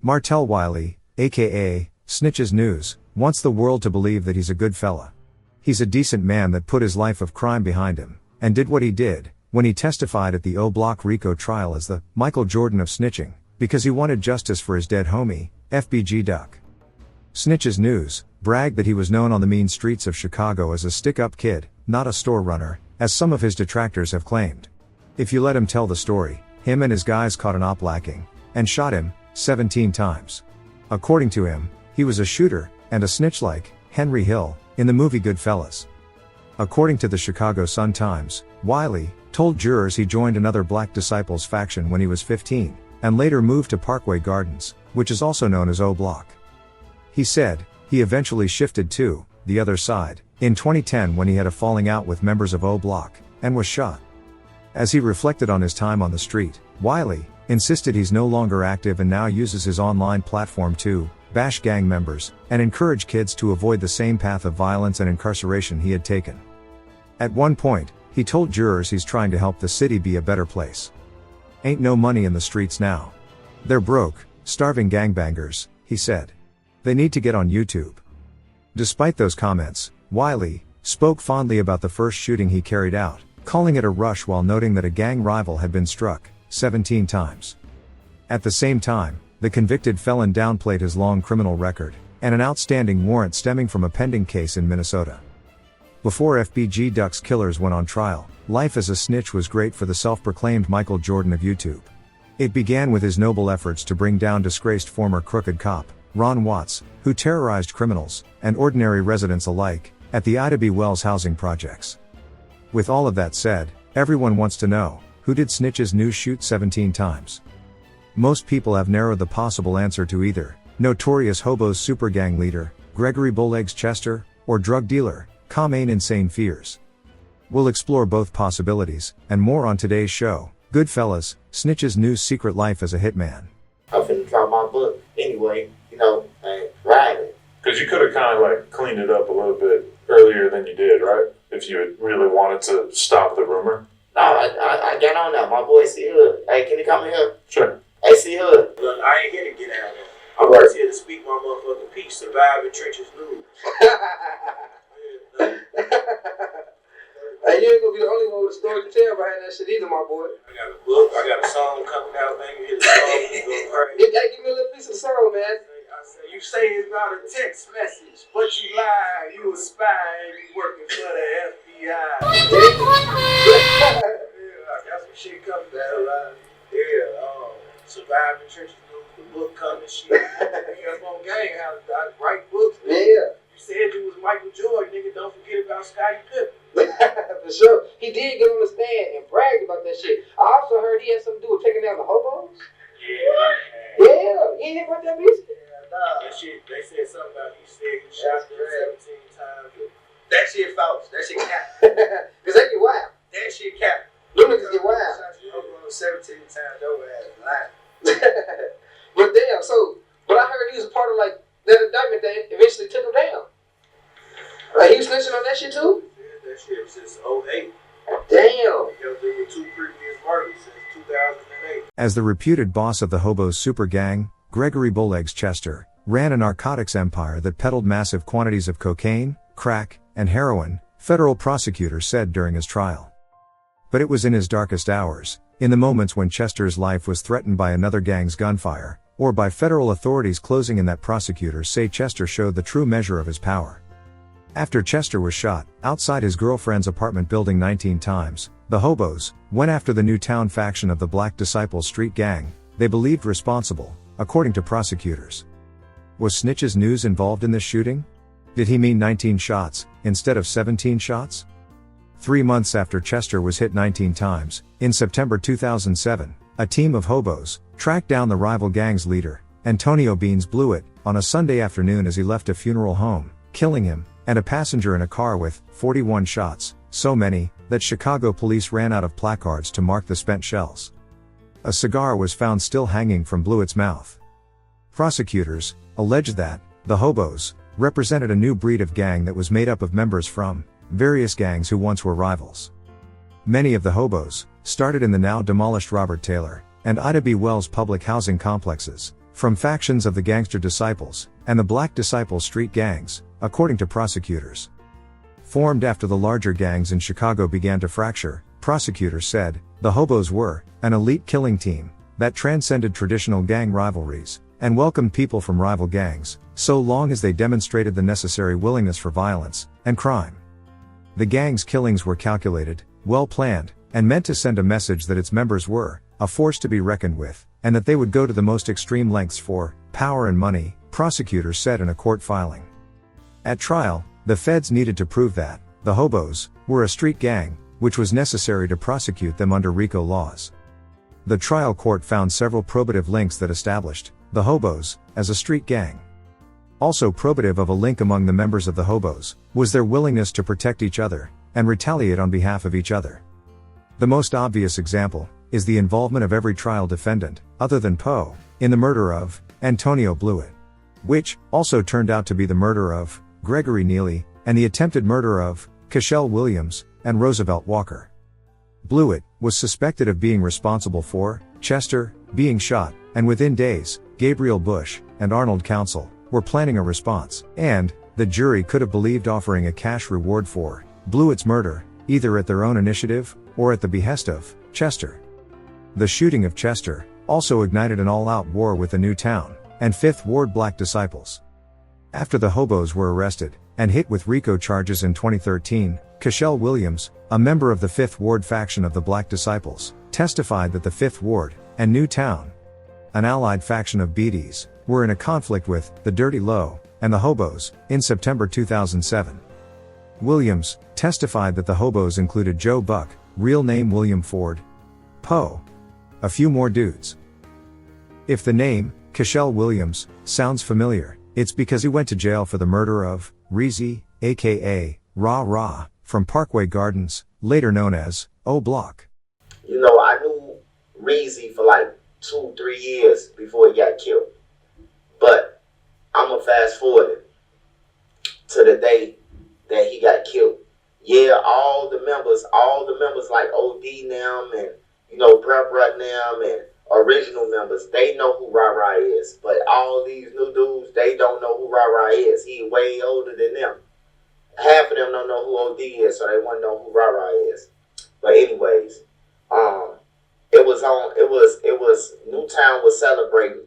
Martell Wiley, aka Snitches News, wants the world to believe that he's a good fella. He's a decent man that put his life of crime behind him, and did what he did, when he testified at the O-Block RICO trial as the Michael Jordan of snitching, because he wanted justice for his dead homie, FBG Duck. Snitches News bragged that he was known on the mean streets of Chicago as a stick-up kid, not a store runner, as some of his detractors have claimed. If you let him tell the story, him and his guys caught an op lacking, and shot him 17 times. According to him, he was a shooter, and a snitch like Henry Hill, in the movie Goodfellas. According to the Chicago Sun-Times, Wiley told jurors he joined another Black Disciples faction when he was 15, and later moved to Parkway Gardens, which is also known as O-Block. He said, he eventually shifted to the other side in 2010 when he had a falling out with members of O-Block, and was shot. As he reflected on his time on the street, Wiley insisted he's no longer active and now uses his online platform to bash gang members and encourage kids to avoid the same path of violence and incarceration he had taken. At one point, he told jurors he's trying to help the city be a better place. Ain't no money in the streets now. They're broke, starving gangbangers, he said. They need to get on YouTube. Despite those comments, Wiley spoke fondly about the first shooting he carried out, calling it a rush while noting that a gang rival had been struck 17 times. At the same time, the convicted felon downplayed his long criminal record and an outstanding warrant stemming from a pending case in Minnesota. Before FBG Duck's killers went on trial, life as a snitch was great for the self-proclaimed Michael Jordan of YouTube. It began with his noble efforts to bring down disgraced former crooked cop Ron Watts, who terrorized criminals and ordinary residents alike at the Ida B. Wells housing projects. With all of that said, everyone wants to know, who did Snitches News shoot 17 times? Most people have narrowed the possible answer to either notorious hobos supergang leader Gregory Bowlegs Chester, or drug dealer Commane Insane Fears. We'll explore both possibilities and more on today's show. Goodfellas, Snitches News' secret life as a hitman. I'm finna drop my book anyway, and ride it. Because you could have kind of like cleaned it up a little bit earlier than you did, right? If you had really wanted to stop the rumor. No, I got on that. My boy C Hood. Hey, can you come in here? Sure. Hey, C Hood. Look, I ain't here to get out of there. I'm just here to speak my motherfucking piece. Surviving trenches news. Hey, you ain't gonna be the only one with a story to tell behind that shit either, my boy. I got a book. I got a song coming out, man. You hear the song, you go crazy. You gotta give me a little piece of the song, man. You say it's about a text message, but you lie. You a spy and you working for the FBI. Yeah, I got some shit coming down, right? Yeah, Surviving Trenches News, the book coming, shit. Nigga, up on gang, how to write books, man. Yeah. You said you was Michael Jordan, nigga. Don't forget about Scottie Pippen. For sure. He did get on the stand and bragged about that shit. I also heard he had something to do with taking down the hobos. Yeah. Yeah. You ain't hear about that bitch? That shit, they said something about he said he shot them 17 times. That shit false. That shit cap. Cause they get wild. That shit cap. Them niggas get wild. Shot you over 17 times over ass lying. But damn, but I heard he was a part of like that indictment that eventually took him down. Like he was snitching on that shit too? Yeah, that shit was since 08. Damn. He was doing 2 previous murders since 2008. As the reputed boss of the hobos super gang, Gregory Bowlegs Chester ran a narcotics empire that peddled massive quantities of cocaine, crack, and heroin, federal prosecutors said during his trial. But it was in his darkest hours, in the moments when Chester's life was threatened by another gang's gunfire, or by federal authorities closing in, that prosecutors say Chester showed the true measure of his power. After Chester was shot outside his girlfriend's apartment building 19 times, the hobos went after the Newtown faction of the Black Disciples street gang they believed responsible, according to prosecutors. Was Snitches News involved in this shooting? Did he mean 19 shots, instead of 17 shots? 3 months after Chester was hit 19 times, in September 2007, a team of hobos tracked down the rival gang's leader, Antonio Beans Blewett, on a Sunday afternoon as he left a funeral home, killing him and a passenger in a car with 41 shots, so many that Chicago police ran out of placards to mark the spent shells. A cigar was found still hanging from Blewett's mouth. Prosecutors alleged that the hobos represented a new breed of gang that was made up of members from various gangs who once were rivals. Many of the hobos started in the now demolished Robert Taylor and Ida B. Wells public housing complexes, from factions of the Gangster Disciples and the Black Disciple street gangs, according to prosecutors. Formed after the larger gangs in Chicago began to fracture, prosecutors said, the hobos were an elite killing team that transcended traditional gang rivalries and welcomed people from rival gangs, so long as they demonstrated the necessary willingness for violence and crime. The gang's killings were calculated, well planned, and meant to send a message that its members were a force to be reckoned with, and that they would go to the most extreme lengths for power and money, prosecutors said in a court filing. At trial, the feds needed to prove that the hobos were a street gang, which was necessary to prosecute them under RICO laws. The trial court found several probative links that established the hobos as a street gang. Also probative of a link among the members of the hobos was their willingness to protect each other and retaliate on behalf of each other. The most obvious example is the involvement of every trial defendant, other than Poe, in the murder of Antonio Blewett, which also turned out to be the murder of Gregory Neely and the attempted murder of Cashel Williams and Roosevelt Walker. Blewett was suspected of being responsible for Chester being shot, and within days, Gabriel Bush and Arnold Council were planning a response, and the jury could have believed offering a cash reward for Blewett's murder, either at their own initiative or at the behest of Chester. The shooting of Chester also ignited an all-out war with the Newtown and Fifth Ward Black Disciples. After the hobos were arrested and hit with RICO charges in 2013, Cashel Williams, a member of the Fifth Ward faction of the Black Disciples, testified that the Fifth Ward and Newtown, an allied faction of BDs, were in a conflict with the Dirty Low and the hobos in September 2007. Williams testified that the hobos included Joe Buck, real name William Ford, Poe, a few more dudes. If the name Cashel Williams sounds familiar, it's because he went to jail for the murder of Reezy, aka Rah Rah, from Parkway Gardens, later known as O Block. You know, I knew Reezy for like 2-3 years before he got killed. But I'm gonna fast forward it to the day that he got killed. Yeah, all the members like OD them and, you know, Bruh them and original members, they know who Rah Rah is. But all these new dudes, they don't know who Rah Rah is. He way older than them. Half of them don't know who OD is, so they won't know who Rah Rah is. But anyways, it was Newtown was celebrating.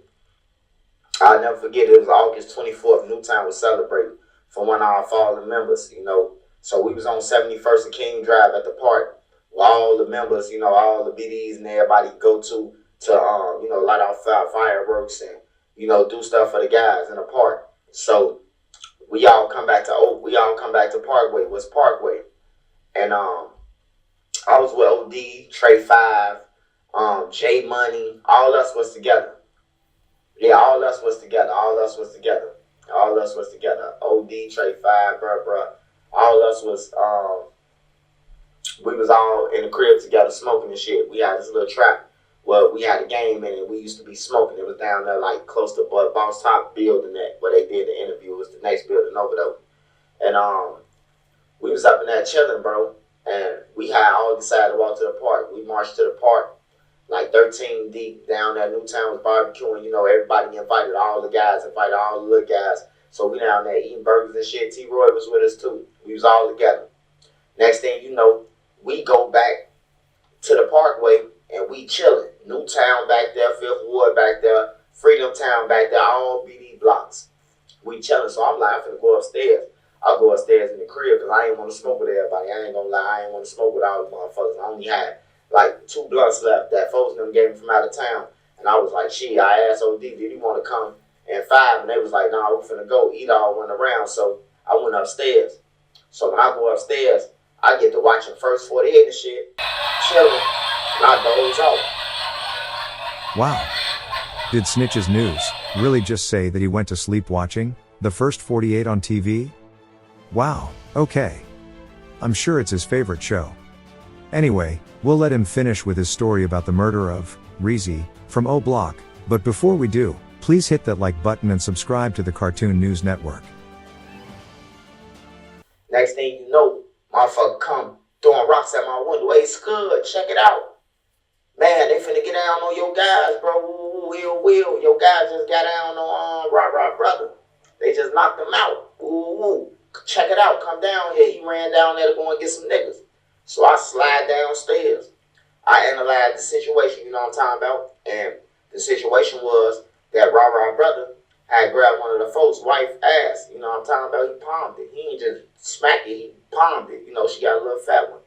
I'll never forget, it was August 24th. Newtown was celebrating for one of our fallen members, you know. So we was on 71st and King Drive at the park where all the members, you know, all the BDs and everybody go to you know, light off fireworks and, you know, do stuff for the guys in the park. So we all come back to Parkway, West Parkway. And I was with OD, Trey 5, J Money, all us was together. Yeah, all us was together. OD, Trey 5, bruh. All us was, we was all in the crib together smoking and shit. We had this little trap where we had a game in it. We used to be smoking. It was down there like close to Boss Top building that where they did the interview. It was the next building over there. And we was up in there chilling, bro. And we had all decided to walk to the park. We marched to the park, like 13 deep down there. Newtown was barbecuing. You know, everybody invited all the guys, invited all the little guys. So we down there eating burgers and shit. T-Roy was with us too. We was all together. Next thing you know, we go back to the Parkway and we chilling. Newtown back there, Fifth Ward back there, Freedom Town back there, all BD blocks. We chilling. So I'm like, I'm finna go upstairs. I'll go upstairs in the crib because I ain't want to smoke with everybody. I ain't gonna lie, I ain't want to smoke with all the motherfuckers. I only had like 2 blunts left that folks them gave me from out of town. And I was like, shit, I asked OD, did he want to come? And 5, and they was like, nah, we finna go. Eat all went around. So I went upstairs. So when I go upstairs, I get to watching First 48 and shit, chilling, and I doze off. Wow. Did Snitch's News really just say that he went to sleep watching the First 48 on TV? Wow, okay. I'm sure it's his favorite show. Anyway, we'll let him finish with his story about the murder of Reezy from O Block, but before we do, please hit that like button and subscribe to the Cartoon News Network. Next thing you know, motherfucker come throwing rocks at my window. Hey, Scud, check it out. Man, they finna get down on your guys, bro. Will, your guy just got down on Rah Brother. They just knocked him out. Ooh, check it out. Come down here. He ran down there to go and get some niggas. So I slide downstairs. I analyzed the situation, you know what I'm talking about? And the situation was that Rah Brother had grabbed one of the folks' wife ass. You know what I'm talking about? He palmed it. He didn't just smack it. He palmed it. You know, she got a little fat one.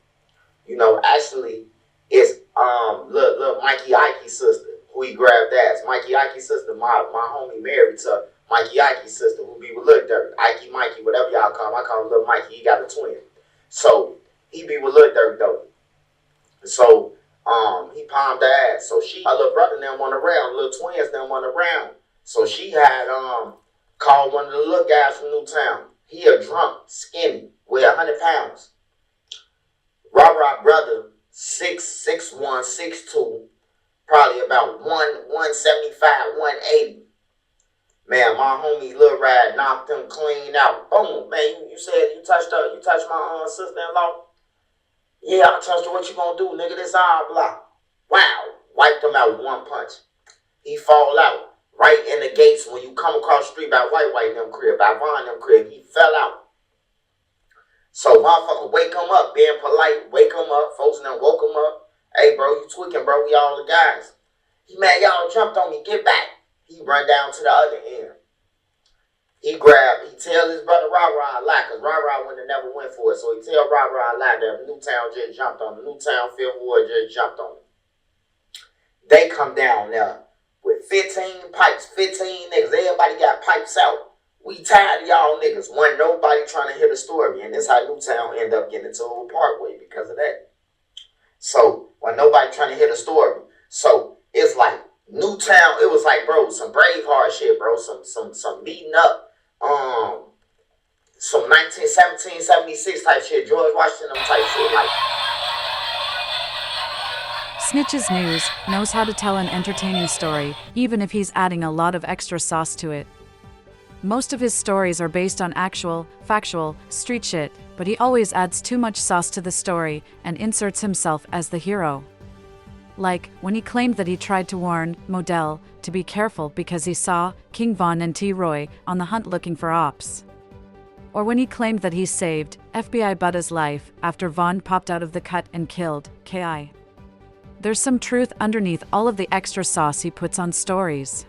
You know, actually, it's little Mikey Ike's sister who he grabbed ass. Mikey Ike's sister, my homie married to Mikey Ike's sister who be with Lil Dirty. Ike, Mikey, whatever y'all call him. I call him Lil Mikey. He got a twin. So, he be with Lil Dirty though. So, he palmed the ass. So her little brother them went around, little twins them went around. So she had called one of the little guys from Newtown. He a drunk, skinny, weigh 100 pounds. Rah Brother, 6'1", 6'2", probably about 175, 180. Man, my homie Lil Rad knocked him clean out. Boom, man, you said you touched my sister-in-law? Yeah, I touched her. What you gonna do, nigga? This our block. Wow, wiped him out with one punch. He fall out right in the gates when you come across the street by White them crib, by Von them crib. He fell out. So motherfucker, wake him up, being polite, wake him up. Folks and them woke him up. Hey, bro, you tweaking, bro. We all the guys. He mad y'all jumped on me. Get back. He run down to the other end. He tell his brother Rah a lie, because Rah wouldn't have never went for it. So he tell Rah a lie that Newtown just jumped on him. Newtown Fifth Ward just jumped on him. They come down there with 15 pipes, 15 niggas. Everybody got pipes out. We tired of y'all niggas. Wasn't nobody trying to hear the story. And this how Newtown end up getting into Old Parkway because of that. So, wasn't nobody trying to hear the story. So, it's like Newtown, it was like, bro, some Braveheart shit, bro. Some beating up. Some 1917, 76 type shit. George Washington type shit. Like, Snitches News knows how to tell an entertaining story, even if he's adding a lot of extra sauce to it. Most of his stories are based on actual, factual, street shit, but he always adds too much sauce to the story and inserts himself as the hero. Like, when he claimed that he tried to warn Modell to be careful because he saw King Von and T. Roy on the hunt looking for ops. Or when he claimed that he saved FBI Butta's life after Von popped out of the cut and killed K.I. There's some truth underneath all of the extra sauce he puts on stories.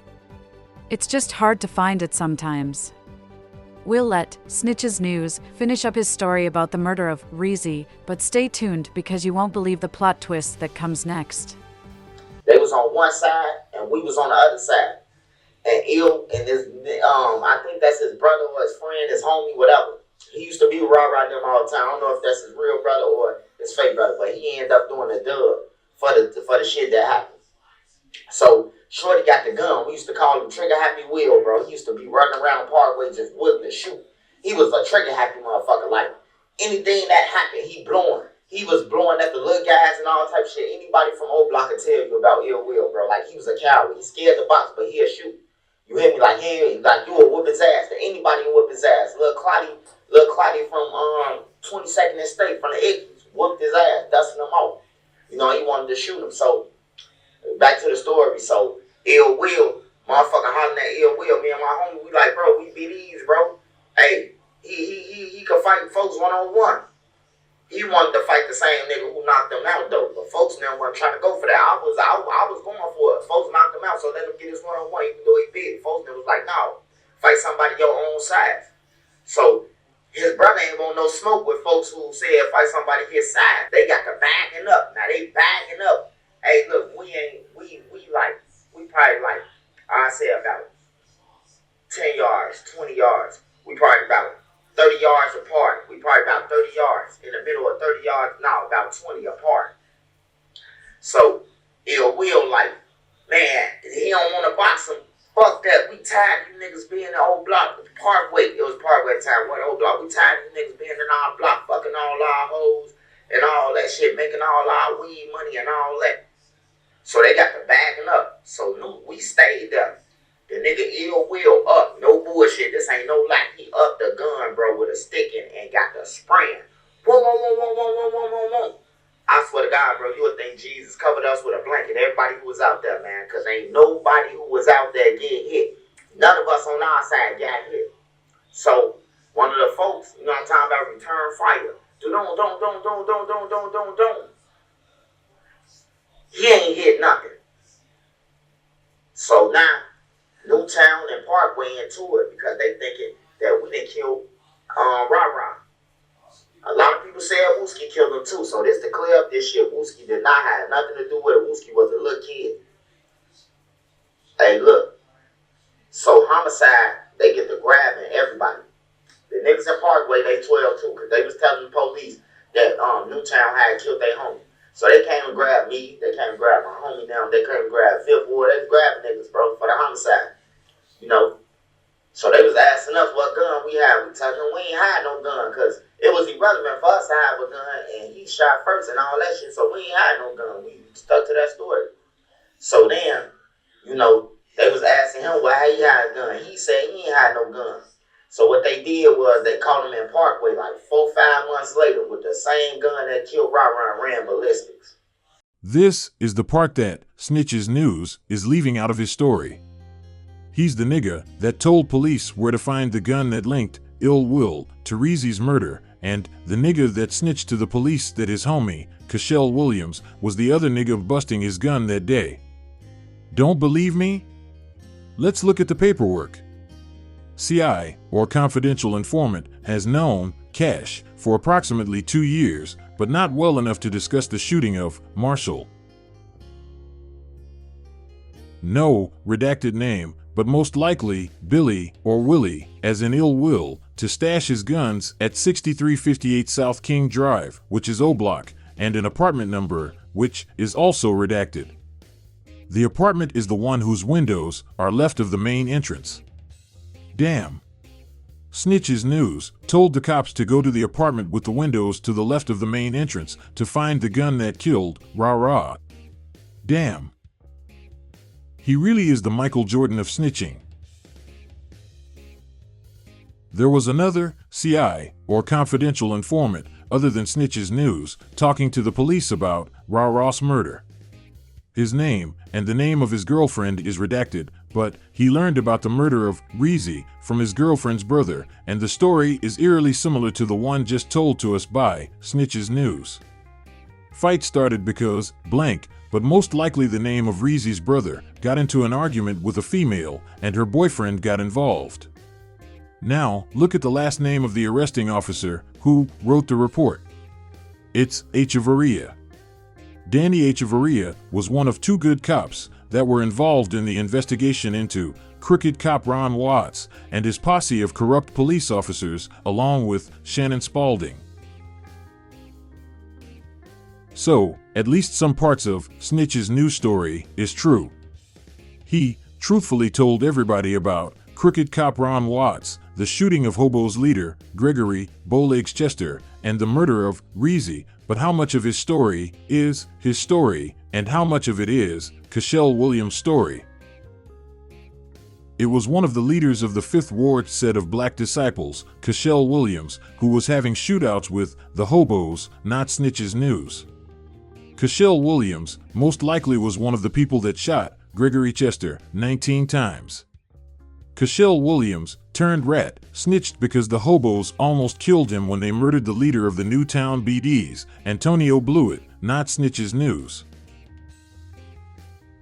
It's just hard to find it sometimes. We'll let Snitches News finish up his story about the murder of Reezy, but stay tuned because you won't believe the plot twist that comes next. They was on one side and we was on the other side. And I think that's his brother or his friend, his homie, whatever. He used to be with Rah them all the time. I don't know if that's his real brother or his fake brother, but he ended up doing a dub for the shit that happened. So Shorty got the gun. We used to call him Trigger Happy Will, bro. He used to be running around Parkway just willing to shoot. He was a trigger happy motherfucker. Like, anything that happened, he blowing. He was blowing at the little guys and all type of shit. Anybody from Old Block will tell you about Ill Will, bro. Like, he was a coward. He scared the box, but he'll shoot. You hear me? Like, you will whoop his ass. Anybody will whoop his ass. Lil Clotty from 22nd and State, from the Ickies, whooped his ass, dusting him off. You know, he wanted to shoot him. So, back to the story. So, Ill Will, motherfucker hollering at Ill Will. Me and my homie, we like, bro, we beat these, bro. Hey, he could fight folks one-on-one. He wanted to fight the same nigga who knocked him out, though. But folks now wasn't trying to go for that. I was going for it. Folks knocked him out, so let him get his one-on-one, even though he big. Folks now was like, no, fight somebody your own size. So, his brother ain't want no smoke with folks who said fight somebody his size. They got to backing up. Now, they backing up. Hey, look, we probably like, I say about 10 yards, 20 yards. We probably about 30 yards apart. We probably about 30 yards in the middle of 30 yards. No, about 20 apart. So, Ill Will like, man, he don't want to box him. Fuck that. We tired of you niggas being in the Old Block. Parkway. It was Parkway time. What Old Block? We tired of you niggas being in our block, fucking all our hoes and all that shit, making all our weed money and all that. So they got the bagging up. So we stayed there. The nigga Ill Will up. No bullshit. This ain't no lie. He up the gun, bro, with a stick and got the spraying. Whoa, whoa, whoa, whoa, whoa, whoa, whoa, whoa, whoa. I swear to God, bro, you would think Jesus covered us with a blanket. Everybody who was out there, man. Because ain't nobody who on our side got hit. So one of the folks, you know what I'm talking about, return fire. Don't. He ain't hit nothing. So now, Newtown and Parkway into it because they thinking that we didn't kill Ra-Ra. A lot of people said Wooski killed him too. So this to clear up this shit. Wooski did not have nothing to do with it. Wooski was a little kid. Hey, look. So homicide, they get to grabbing everybody. The niggas in Parkway, they 12 too, because they was telling the police that Newtown had killed their homie. So they came and grabbed me, they came and grabbed my homie down, they came and grabbed Fifth Ward, they was grabbing niggas, bro, for the homicide. You know? So they was asking us what gun we had. We told them we ain't had no gun, because it was irrelevant for us to have a gun, and he shot first and all that shit, so we ain't had no gun. We stuck to that story. So then, you know, they was asking him why he had a gun. He said he ain't had no gun. So what they did was they caught him in Parkway like 4-5 months later with the same gun that killed Ra-Ra and ran ballistics. This is the part that Snitch's News is leaving out of his story. He's the nigga that told police where to find the gun that linked Ill Will to Reezy's murder, and the nigga that snitched to the police that his homie, Cashel Williams, was the other nigga busting his gun that day. Don't believe me? Let's look at the paperwork. CI, or confidential informant, has known Cash for approximately 2 years, but not well enough to discuss the shooting of Marshall. No redacted name, but most likely Billy or Willie, as in Ill Will, to stash his guns at 6358 South King Drive, which is O-Block, and an apartment number, which is also redacted. The apartment is the one whose windows are left of the main entrance. Damn. Snitch's News told the cops to go to the apartment with the windows to the left of the main entrance to find the gun that killed Ra-Ra. Damn. He really is the Michael Jordan of snitching. There was another CI, or confidential informant, other than Snitch's News, talking to the police about Ra-Ra's murder. His name and the name of his girlfriend is redacted, but he learned about the murder of Reezy from his girlfriend's brother, and the story is eerily similar to the one just told to us by Snitch's News. Fight started because blank, but most likely the name of Reezy's brother got into an argument with a female, and her boyfriend got involved. Now, look at the last name of the arresting officer who wrote the report. It's Echevarria. Danny Echevarria was one of 2 good cops that were involved in the investigation into crooked cop Ron Watts and his posse of corrupt police officers, along with Shannon Spalding. So, at least some parts of Snitch's news story is true. He truthfully told everybody about crooked cop Ron Watts, the shooting of Hobo's leader, Gregory Bowlegs Chester, and the murder of Reezy, but how much of his story is his story, and how much of it is Cashel Williams' story? It was one of the leaders of the Fifth Ward set of black disciples, Cashel Williams, who was having shootouts with the Hobos, not Snitch's News. Cashel Williams most likely was one of the people that shot Gregory Chester 19 times. Cashel Williams turned rat snitched because the Hobos almost killed him when they murdered the leader of the Newtown BDs, Antonio Blewett, not Snitch's News.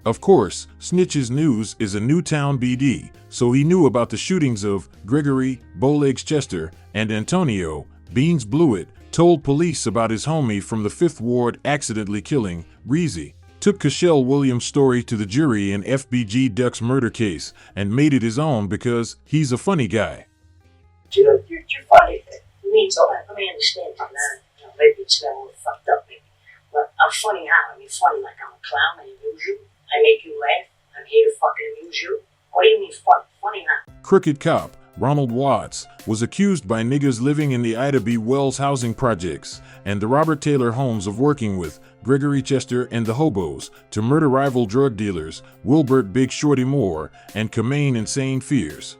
Of course, Snitch's News is a Newtown BD, so he knew about the shootings of Gregory Bowlegs Chester and Antonio Beans Blewett, told police about his homie from the Fifth Ward accidentally killing Reezy, took Cashel Williams' story to the jury in FBG Duck's murder case, and made it his own because he's a funny guy. You're funny. You mean so? Let me understand you now. Maybe it's got a little fucked up, maybe. But I'm funny how? I mean, funny like I'm a clown. I amuse you. I make you laugh. I'm here to fucking amuse you. What do you mean funny? Funny how? Crooked cop Ronald Watts was accused by niggas living in the Ida B. Wells housing projects and the Robert Taylor homes of working with Gregory Chester and the Hobos to murder rival drug dealers Wilbert Big Shorty Moore and Kamain Insane Fears.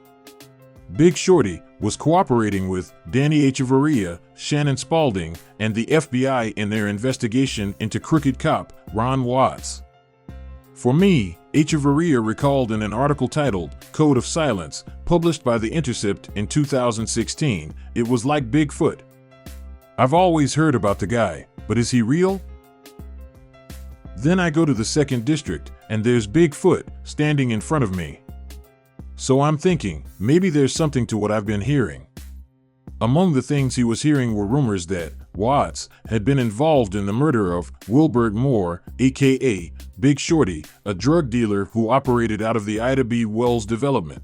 Big Shorty was cooperating with Danny Echevarria, Shannon Spalding, and the FBI in their investigation into crooked cop Ron Watts. For me, Echevarria recalled in an article titled Code of Silence, published by The Intercept in 2016, it was like Bigfoot. I've always heard about the guy, but is he real? Then I go to the 2nd District, and there's Bigfoot standing in front of me. So I'm thinking, maybe there's something to what I've been hearing. Among the things he was hearing were rumors that Watts had been involved in the murder of Wilbert Moore, aka Big Shorty, a drug dealer who operated out of the Ida B. Wells development.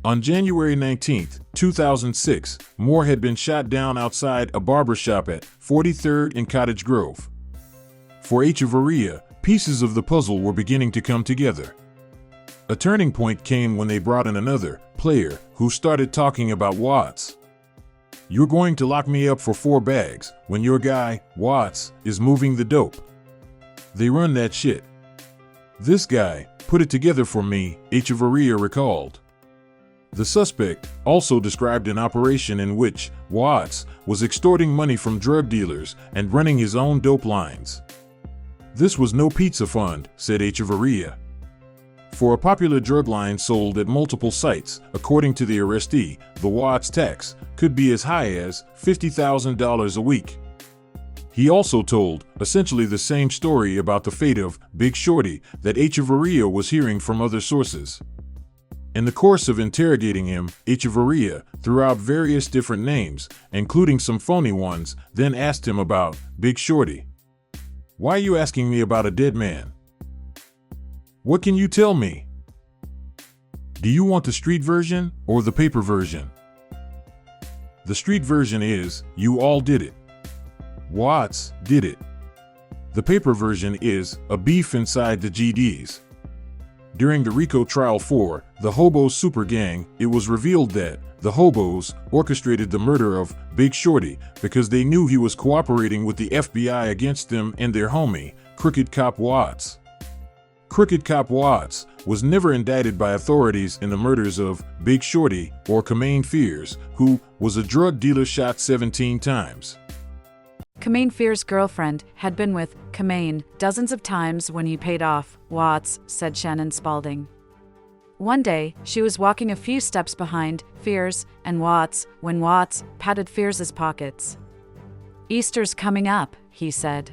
On January 19, 2006, Moore had been shot down outside a barbershop at 43rd and Cottage Grove. For Echevarria, pieces of the puzzle were beginning to come together. A turning point came when they brought in another player who started talking about Watts. You're going to lock me up for 4 bags when your guy, Watts, is moving the dope. They run that shit. This guy put it together for me, Echevarria recalled. The suspect also described an operation in which Watts was extorting money from drug dealers and running his own dope lines. This was no pizza fund, said Echevarria. For a popular drug line sold at multiple sites, according to the arrestee, the Watts tax could be as high as $50,000 a week. He also told essentially the same story about the fate of Big Shorty that Echevarria was hearing from other sources. In the course of interrogating him, Echevarria threw out various different names, including some phony ones, then asked him about Big Shorty. Why are you asking me about a dead man? What can you tell me? Do you want the street version or the paper version? The street version is, you all did it. Watts did it. The paper version is, a beef inside the GDs. During the RICO trial for the Hobo Super Gang, it was revealed that the Hobos orchestrated the murder of Big Shorty because they knew he was cooperating with the FBI against them and their homie, Crooked Cop Watts. Crooked Cop Watts was never indicted by authorities in the murders of Big Shorty or Kamain Fears, who was a drug dealer shot 17 times. Kamain Fears' girlfriend had been with Kamain dozens of times when he paid off Watts, said Shannon Spalding. One day, she was walking a few steps behind Fears and Watts when Watts patted Fears' pockets. "Easter's coming up," he said.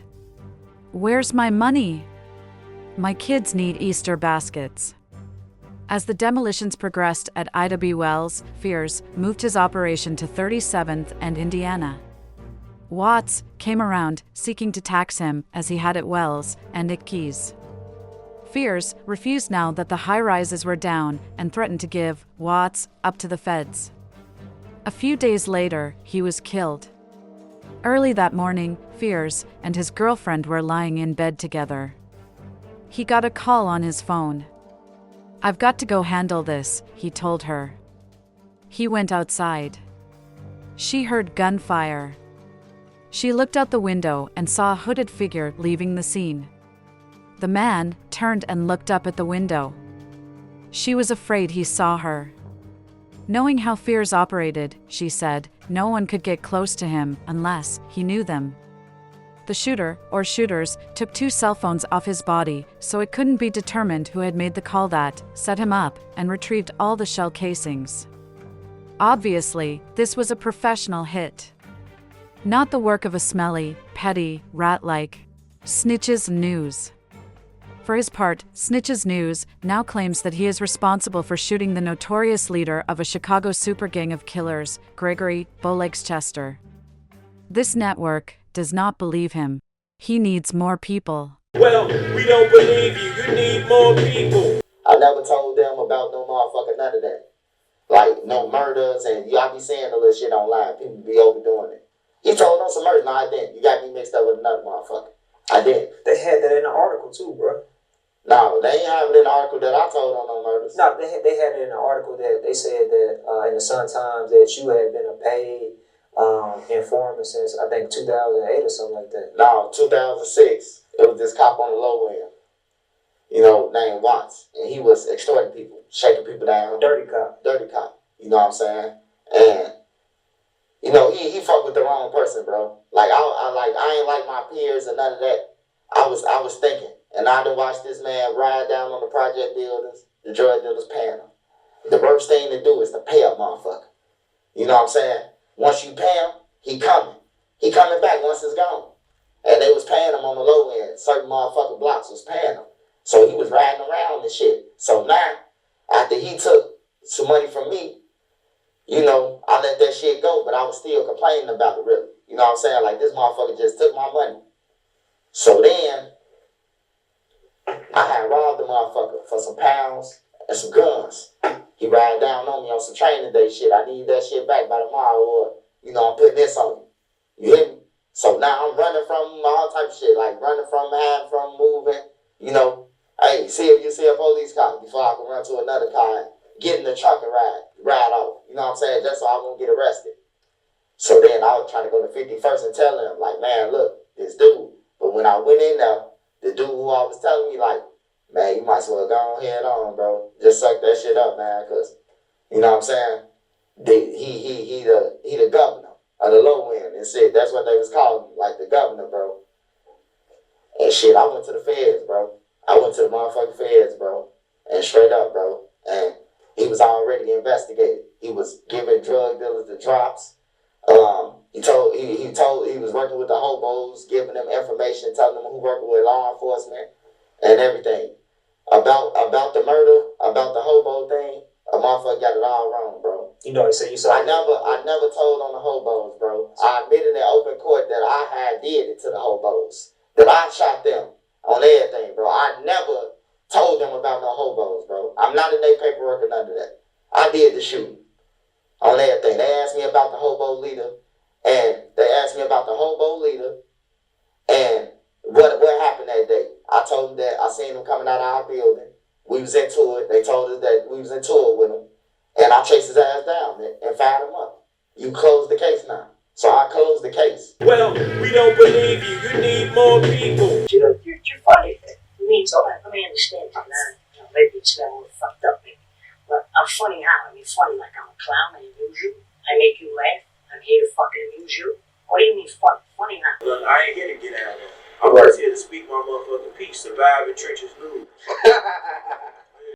"Where's my money? My kids need Easter baskets." As the demolitions progressed at Ida B. Wells, Fears moved his operation to 37th and Indiana. Watts came around, seeking to tax him as he had at Wells and Nick Keys. Fears refused now that the high-rises were down and threatened to give Watts up to the feds. A few days later, he was killed. Early that morning, Fears and his girlfriend were lying in bed together. He got a call on his phone. "I've got to go handle this," he told her. He went outside. She heard gunfire. She looked out the window and saw a hooded figure leaving the scene. The man turned and looked up at the window. She was afraid he saw her. Knowing how Fears operated, she said, no one could get close to him unless he knew them. The shooter, or shooters, took 2 cell phones off his body, so it couldn't be determined who had made the call that set him up, and retrieved all the shell casings. Obviously, this was a professional hit. Not the work of a smelly, petty, rat-like Snitches News. For his part, Snitches News now claims that he is responsible for shooting the notorious leader of a Chicago super gang of killers, Gregory Bowlegs Chester. This network does not believe him. He needs more people. Well, we don't believe you. You need more people. I never told them about no motherfucker none of that. Like, no murders, and y'all be saying the little shit online. People be overdoing it. He told them some murders. No, I didn't. You got me mixed up with another motherfucker. I didn't. They had that in the article too, bro. No, they ain't have it in the article that I told on no murders. No, they had it in the article that they said that in the Sun Times that you had been a paid informant since I think 2008 or something like that. No, 2006. It was this cop on the low end, named Watts, and he was extorting people, shaking people down. Dirty cop. You know what I'm saying? And he fucked with the wrong person, bro. Like I ain't like my peers and none of that. I was thinking, And I done watched this man ride down on the project buildings, the drug dealers paying him. The worst thing to do is to pay a motherfucker. You know what I'm saying? Once you pay him, he coming. He coming back once it's gone. And they was paying him on the low end. Certain motherfucking blocks was paying him. So he was riding around and shit. So now, after he took some money from me, you know, I let that shit go, but I was still complaining about it, really. You know what I'm saying? Like, this motherfucker just took my money. So then, I had robbed the motherfucker for some pounds and some guns. He ride down on me on some training day shit. I need that shit back by tomorrow, or, you know, I'm putting this on you. You hear me? So now I'm running from all type of shit, like running from, hiding from, moving, you know. Hey, see if you see a police car before I can run to another car and get in the trunk and ride off. You know what I'm saying? Just so I won't get arrested. So then I was trying to go to 51st and tell him, like, man, look, this dude. But when I went in there, the dude who I was telling me, like, man, you might as well go ahead on, bro. Just suck that shit up, man, because, you know what I'm saying? He the governor of the low end. And shit, that's what they was calling me, like the governor, bro. And shit, I went to the feds, bro. I went to the motherfucking feds, bro. And straight up, bro. And he was already investigated. He was giving drug dealers the drops. He was working with the hobos, giving them information, telling them who working with law enforcement and everything. About the murder, about the hobo thing, a motherfucker got it all wrong, bro. You know, so you saw. I never told on the hobos, bro. I admitted in open court that I had did it to the hobos. That I shot them on everything, bro. I never told them about no hobos, bro. I'm not in their paperwork or none of that. I did the shooting on everything. They asked me about the hobo leader, and what happened that day. I told them that I seen them coming out of our building. We was into it. They told us that we was into it with him. And I chased his ass down and fired him up. You closed the case now. So I closed the case. Well, we don't believe you. You need more people. You're funny. I mean, so let me understand it now. You know, maybe it's got a little fucked up, maybe. But I'm funny how? I mean, funny like I'm a clown. I amuse you. I make you laugh. I'm here to fucking amuse you. What do you mean funny? Funny how? Look, I ain't here to get out of there. I'm just here to speak my motherfucking piece. Surviving trenches lose.